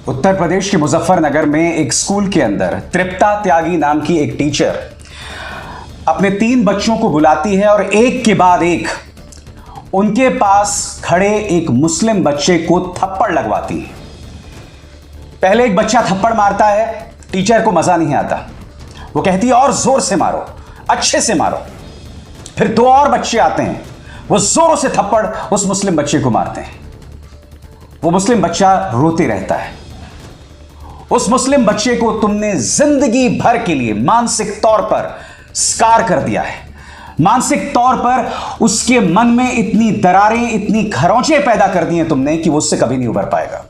उत्तर प्रदेश के मुजफ्फरनगर में एक स्कूल के अंदर तृप्ता त्यागी नाम की एक टीचर अपने 3 बच्चों को बुलाती है और एक के बाद एक उनके पास खड़े एक मुस्लिम बच्चे को थप्पड़ लगवाती है। पहले एक बच्चा थप्पड़ मारता है, टीचर को मजा नहीं आता, वो कहती है और जोर से मारो, अच्छे से मारो। फिर 2 और बच्चे आते हैं, वो जोरों से थप्पड़ उस मुस्लिम बच्चे को मारते हैं। वो मुस्लिम बच्चा रोते रहता है। उस मुस्लिम बच्चे को तुमने जिंदगी भर के लिए मानसिक तौर पर स्कार कर दिया है। मानसिक तौर पर उसके मन में इतनी दरारें, इतनी खरोंचें पैदा कर दी हैं तुमने कि वो उससे कभी नहीं उबर पाएगा।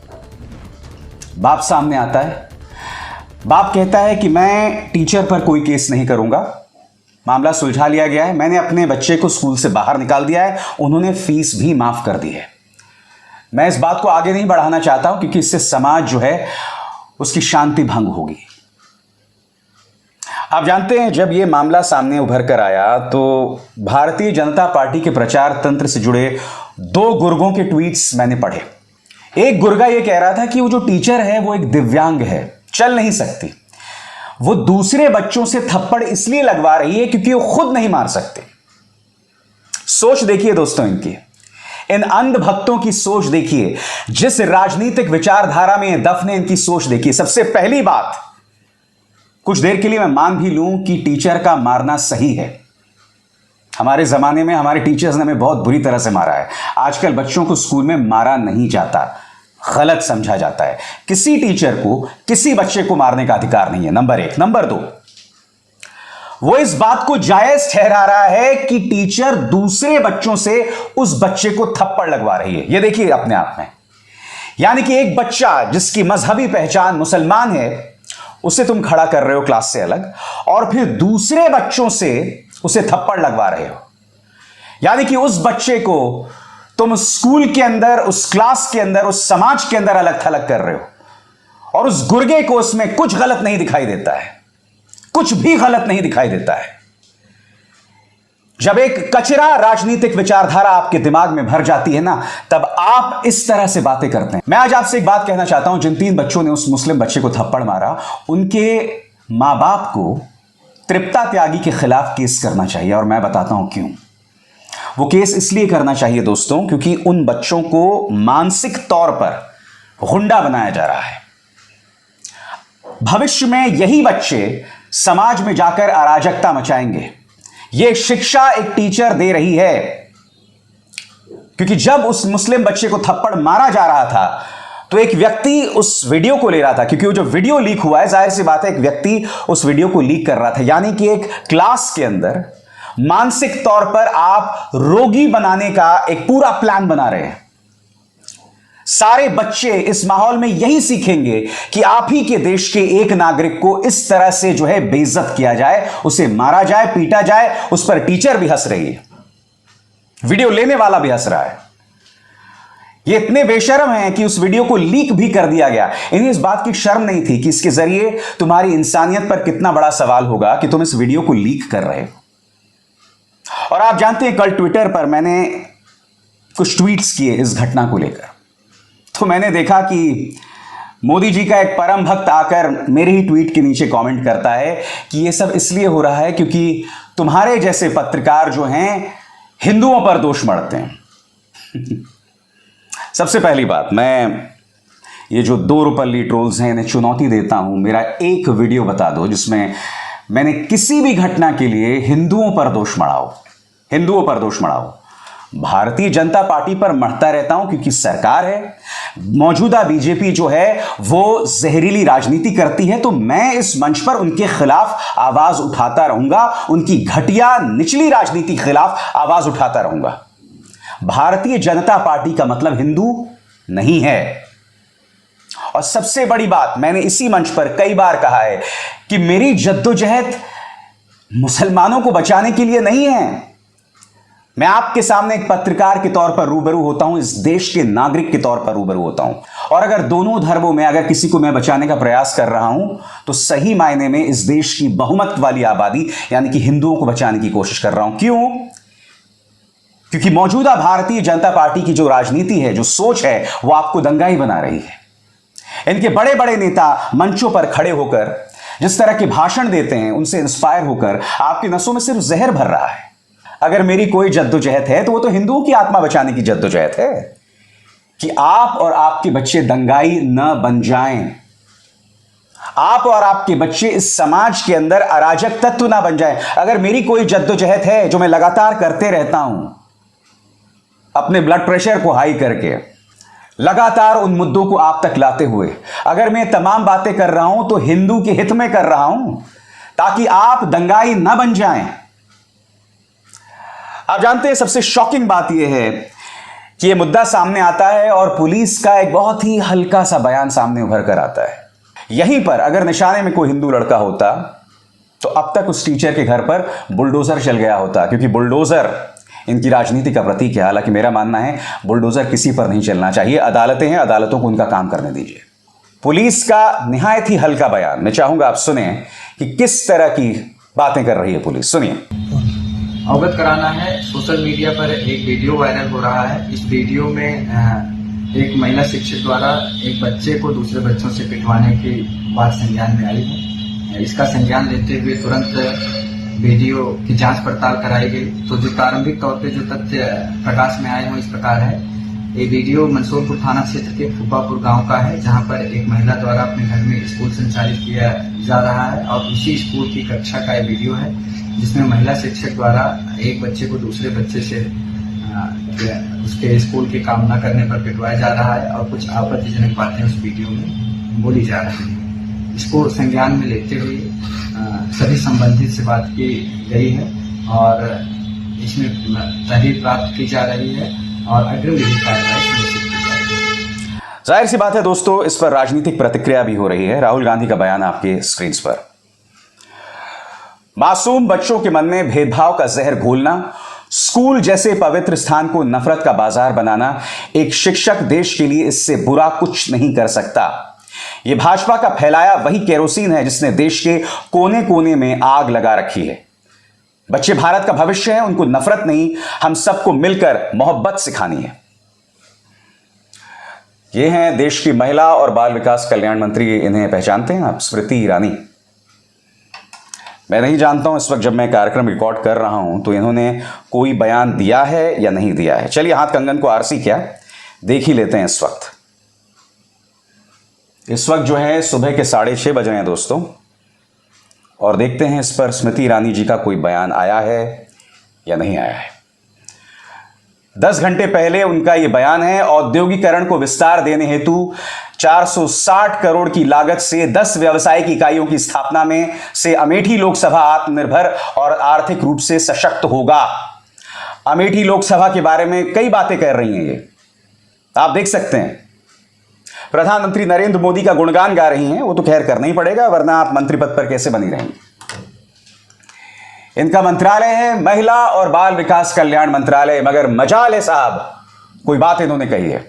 बाप सामने आता है, बाप कहता है कि मैं टीचर पर कोई केस नहीं करूंगा, मामला सुलझा लिया गया है, मैंने अपने बच्चे को स्कूल से बाहर निकाल दिया है, उन्होंने फीस भी माफ कर दी है। मैं इस बात को आगे नहीं बढ़ाना चाहता हूं क्योंकि इससे समाज जो है उसकी शांति भंग होगी। आप जानते हैं, जब यह मामला सामने उभर कर आया तो भारतीय जनता पार्टी के प्रचार तंत्र से जुड़े 2 गुर्गों के ट्वीट्स मैंने पढ़े। एक गुर्गा यह कह रहा था कि वो जो टीचर है वो एक दिव्यांग है, चल नहीं सकती। वो दूसरे बच्चों से थप्पड़ इसलिए लगवा रही है क्योंकि वो खुद नहीं मार सकते। सोच देखिए दोस्तों, इनकी इन अंधभक्तों की सोच देखिए, जिस राजनीतिक विचारधारा में दफन है इनकी सोच देखिए। सबसे पहली बात, कुछ देर के लिए मैं मान भी लूं कि टीचर का मारना सही है। हमारे जमाने में हमारे टीचर्स ने हमें बहुत बुरी तरह से मारा है। आजकल बच्चों को स्कूल में मारा नहीं जाता, गलत समझा जाता है। किसी टीचर को किसी बच्चे को मारने का अधिकार नहीं है, नंबर 1। नंबर 2, वो इस बात को जायज ठहरा रहा है कि टीचर दूसरे बच्चों से उस बच्चे को थप्पड़ लगवा रही है। यह देखिए अपने आप में, यानी कि एक बच्चा जिसकी मजहबी पहचान मुसलमान है उसे तुम खड़ा कर रहे हो क्लास से अलग, और फिर दूसरे बच्चों से उसे थप्पड़ लगवा रहे हो। यानी कि उस बच्चे को तुम स्कूल के अंदर, उस क्लास के अंदर, उस समाज के अंदर अलग थलग कर रहे हो, और उस गुर्गे को उसमें कुछ गलत नहीं दिखाई देता है, कुछ भी गलत नहीं दिखाई देता है। जब एक कचरा राजनीतिक विचारधारा आपके दिमाग में भर जाती है ना, तब आप इस तरह से बातें करते हैं। मैं आज आपसे एक बात कहना चाहता हूं, जिन 3 बच्चों ने उस मुस्लिम बच्चे को थप्पड़ मारा, उनके मां बाप को तृप्ता त्यागी के खिलाफ केस करना चाहिए, और मैं बताता हूं क्यों। वो केस इसलिए करना चाहिए दोस्तों क्योंकि उन बच्चों को मानसिक तौर पर गुंडा बनाया जा रहा है। भविष्य में यही बच्चे समाज में जाकर अराजकता मचाएंगे। यह शिक्षा एक टीचर दे रही है, क्योंकि जब उस मुस्लिम बच्चे को थप्पड़ मारा जा रहा था तो एक व्यक्ति उस वीडियो को ले रहा था, क्योंकि वो जो वीडियो लीक हुआ है, जाहिर सी बात है एक व्यक्ति उस वीडियो को लीक कर रहा था। यानी कि एक क्लास के अंदर मानसिक तौर पर आप रोगी बनाने का एक पूरा प्लान बना रहे हैं। सारे बच्चे इस माहौल में यही सीखेंगे कि आप ही के देश के एक नागरिक को इस तरह से जो है बेइज्जत किया जाए, उसे मारा जाए, पीटा जाए। उस पर टीचर भी हंस रही है, वीडियो लेने वाला भी हंस रहा है। ये इतने बेशर्म हैं कि उस वीडियो को लीक भी कर दिया गया। इन्हें इस बात की शर्म नहीं थी कि इसके जरिए तुम्हारी इंसानियत पर कितना बड़ा सवाल होगा कि तुम इस वीडियो को लीक कर रहे हो। और आप जानते हैं, कल ट्विटर पर मैंने कुछ ट्वीट्स किए इस घटना को लेकर, तो मैंने देखा कि मोदी जी का एक परम भक्त आकर मेरे ही ट्वीट के नीचे कमेंट करता है कि यह सब इसलिए हो रहा है क्योंकि तुम्हारे जैसे पत्रकार जो हैं हिंदुओं पर दोष मढ़ते हैं। सबसे पहली बात, मैं ये जो 2 रुपल्ली ट्रोल्स हैं इन्हें चुनौती देता हूं, मेरा एक वीडियो बता दो जिसमें मैंने किसी भी घटना के लिए हिंदुओं पर दोष मढ़ाओ, हिंदुओं पर दोष मढ़ाओ। भारतीय जनता पार्टी पर मढ़ता रहता हूं क्योंकि सरकार है, मौजूदा बीजेपी जो है वो जहरीली राजनीति करती है, तो मैं इस मंच पर उनके खिलाफ आवाज उठाता रहूंगा, उनकी घटिया निचली राजनीति के खिलाफ आवाज उठाता रहूंगा। भारतीय जनता पार्टी का मतलब हिंदू नहीं है। और सबसे बड़ी बात, मैंने इसी मंच पर कई बार कहा है कि मेरी जद्दोजहद मुसलमानों को बचाने के लिए नहीं है। मैं आपके सामने एक पत्रकार के तौर पर रूबरू होता हूं, इस देश के नागरिक के तौर पर रूबरू होता हूं, और अगर दोनों धर्मों में अगर किसी को मैं बचाने का प्रयास कर रहा हूं तो सही मायने में इस देश की बहुमत वाली आबादी यानी कि हिंदुओं को बचाने की कोशिश कर रहा हूं। क्यों? क्योंकि मौजूदा भारतीय जनता पार्टी की जो राजनीति है, जो सोच है, वो आपको दंगाई बना रही है। इनके बड़े बड़े नेता मंचों पर खड़े होकर जिस तरह के भाषण देते हैं, उनसे इंस्पायर होकर आपकी नसों में सिर्फ जहर भर रहा है। अगर मेरी कोई जद्दोजहद है तो वो तो हिंदुओं की आत्मा बचाने की जद्दोजहद है कि आप और आपके बच्चे दंगाई न बन जाएं, आप और आपके बच्चे इस समाज के अंदर अराजक तत्व ना बन जाएं। अगर मेरी कोई जद्दोजहद है जो मैं लगातार करते रहता हूं, अपने ब्लड प्रेशर को हाई करके लगातार उन मुद्दों को आप तक लाते हुए, अगर मैं तमाम बातें कर रहा हूं तो हिंदू के हित में कर रहा हूं, ताकि आप दंगाई ना बन जाएं। आप जानते हैं सबसे शॉकिंग बात यह है कि यह मुद्दा सामने आता है और पुलिस का एक बहुत ही हल्का सा बयान सामने उभर कर आता है। यहीं पर अगर निशाने में कोई हिंदू लड़का होता तो अब तक उस टीचर के घर पर बुलडोजर चल गया होता, क्योंकि बुलडोजर इनकी राजनीति का प्रतीक है। हालांकि मेरा मानना है बुलडोजर किसी पर नहीं चलना चाहिए। अदालतें हैं, अदालतों को उनका काम करने दीजिए। पुलिस का निहायत ही हल्का बयान, मैं चाहूंगा आप सुने कि किस तरह की बातें कर रही है पुलिस। सुनिए। अवगत कराना है, सोशल मीडिया पर एक वीडियो वायरल हो रहा है। इस वीडियो में एक महिला शिक्षक द्वारा एक बच्चे को दूसरे बच्चों से पिटवाने की बात संज्ञान में आई है। इसका संज्ञान लेते हुए तुरंत वीडियो की जांच पड़ताल कराई गई। तो जो प्रारंभिक तौर पे जो तथ्य प्रकाश में आए हैं इस प्रकार है। ये वीडियो मंसूरपुर थाना क्षेत्र के फुब्बापुर गांव का है, जहां पर एक महिला द्वारा अपने घर में स्कूल संचालित किया जा रहा है और उसी स्कूल की कक्षा का ये वीडियो है, जिसमें महिला शिक्षक द्वारा एक बच्चे को दूसरे बच्चे से उसके स्कूल की काम न करने पर पिटवाया जा रहा है और कुछ आपत्तिजनक बातें उस वीडियो में बोली जा रही है। इसको संज्ञान में लेते हुए सभी संबंधित से बात की गई है और इसमें तहरीर प्राप्त की जा रही है और अग्रिम विधिक कार्रवाई सुनिश्चित की जा रही है। जाहिर सी बात है दोस्तों, इस पर राजनीतिक प्रतिक्रिया भी हो रही है। राहुल गांधी का बयान आपके स्क्रीन पर। मासूम बच्चों के मन में भेदभाव का जहर घोलना, स्कूल जैसे पवित्र स्थान को नफरत का बाजार बनाना, एक शिक्षक देश के लिए इससे बुरा कुछ नहीं कर सकता। यह भाजपा का फैलाया वही केरोसिन है जिसने देश के कोने कोने में आग लगा रखी है। बच्चे भारत का भविष्य है, उनको नफरत नहीं, हम सबको मिलकर मोहब्बत सिखानी है। ये हैं देश की महिला और बाल विकास कल्याण मंत्री, इन्हें पहचानते हैं आप, स्मृति ईरानी। मैं नहीं जानता हूं इस वक्त जब मैं कार्यक्रम रिकॉर्ड कर रहा हूं तो इन्होंने कोई बयान दिया है या नहीं दिया है। चलिए हाथ कंगन को आरसी क्या देख ही लेते हैं। इस वक्त जो है सुबह के 6:30 बज रहे हैं दोस्तों, और देखते हैं इस पर स्मृति ईरानी जी का कोई बयान आया है या नहीं आया है। 10 घंटे पहले उनका यह बयान है, औद्योगिकरण को विस्तार देने हेतु 460 करोड़ की लागत से 10 व्यावसायिक इकाइयों की स्थापना में से अमेठी लोकसभा आत्मनिर्भर और आर्थिक रूप से सशक्त होगा। अमेठी लोकसभा के बारे में कई बातें कर रही हैं ये, आप देख सकते हैं। प्रधानमंत्री नरेंद्र मोदी का गुणगान गा रही हैं, वो तो खैर करना ही पड़ेगा, वरना आप मंत्री पद पर कैसे बनी रहेंगे। इनका मंत्रालय है महिला और बाल विकास कल्याण मंत्रालय, मगर मजाल है साहब कोई बात इन्होंने कही है।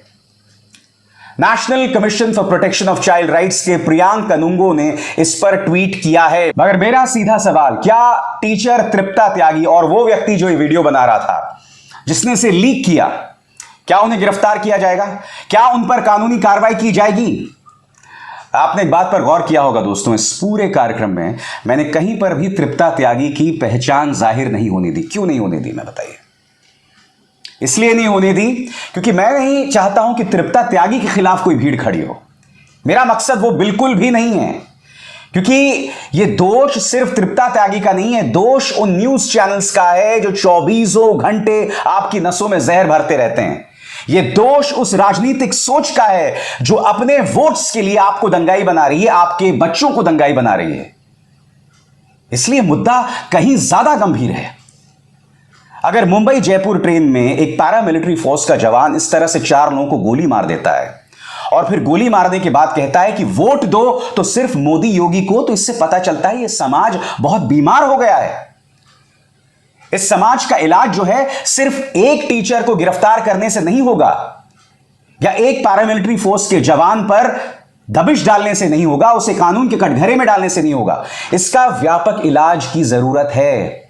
National commission for protection of child rights के प्रियांक कनुंगो ने इस पर ट्वीट किया है। मगर मेरा सीधा सवाल, क्या टीचर तृप्ता त्यागी और वो व्यक्ति जो ये वीडियो बना रहा था, जिसने इसे लीक किया, क्या उन्हें गिरफ्तार किया जाएगा? क्या उन पर कानूनी कार्रवाई की जाएगी? आपने एक बात पर गौर किया होगा दोस्तों, इस पूरे कार्यक्रम में मैंने कहीं पर भी तृप्ता त्यागी की पहचान जाहिर नहीं होने दी। क्यों नहीं होने दी, मैं बताइए। इसलिए नहीं होने दी क्योंकि मैं नहीं चाहता हूं कि तृप्ता त्यागी के खिलाफ कोई भीड़ खड़ी हो। मेरा मकसद वो बिल्कुल भी नहीं है, क्योंकि ये दोष सिर्फ तृप्ता त्यागी का नहीं है, दोष उन न्यूज चैनल्स का है जो 24 घंटे आपकी नसों में जहर भरते रहते हैं। ये दोष उस राजनीतिक सोच का है जो अपने वोट्स के लिए आपको दंगाई बना रही है, आपके बच्चों को दंगाई बना रही है। इसलिए मुद्दा कहीं ज्यादा गंभीर है। अगर मुंबई जयपुर ट्रेन में एक पैरामिलिट्री फोर्स का जवान इस तरह से 4 लोगों को गोली मार देता है और फिर गोली मारने के बाद कहता है कि वोट दो तो सिर्फ मोदी योगी को, तो इससे पता चलता है यह समाज बहुत बीमार हो गया है। इस समाज का इलाज जो है सिर्फ एक टीचर को गिरफ्तार करने से नहीं होगा या एक पैरामिलिट्री फोर्स के जवान पर दबिश डालने से नहीं होगा, उसे कानून के कटघरे में डालने से नहीं होगा। इसका व्यापक इलाज की जरूरत है।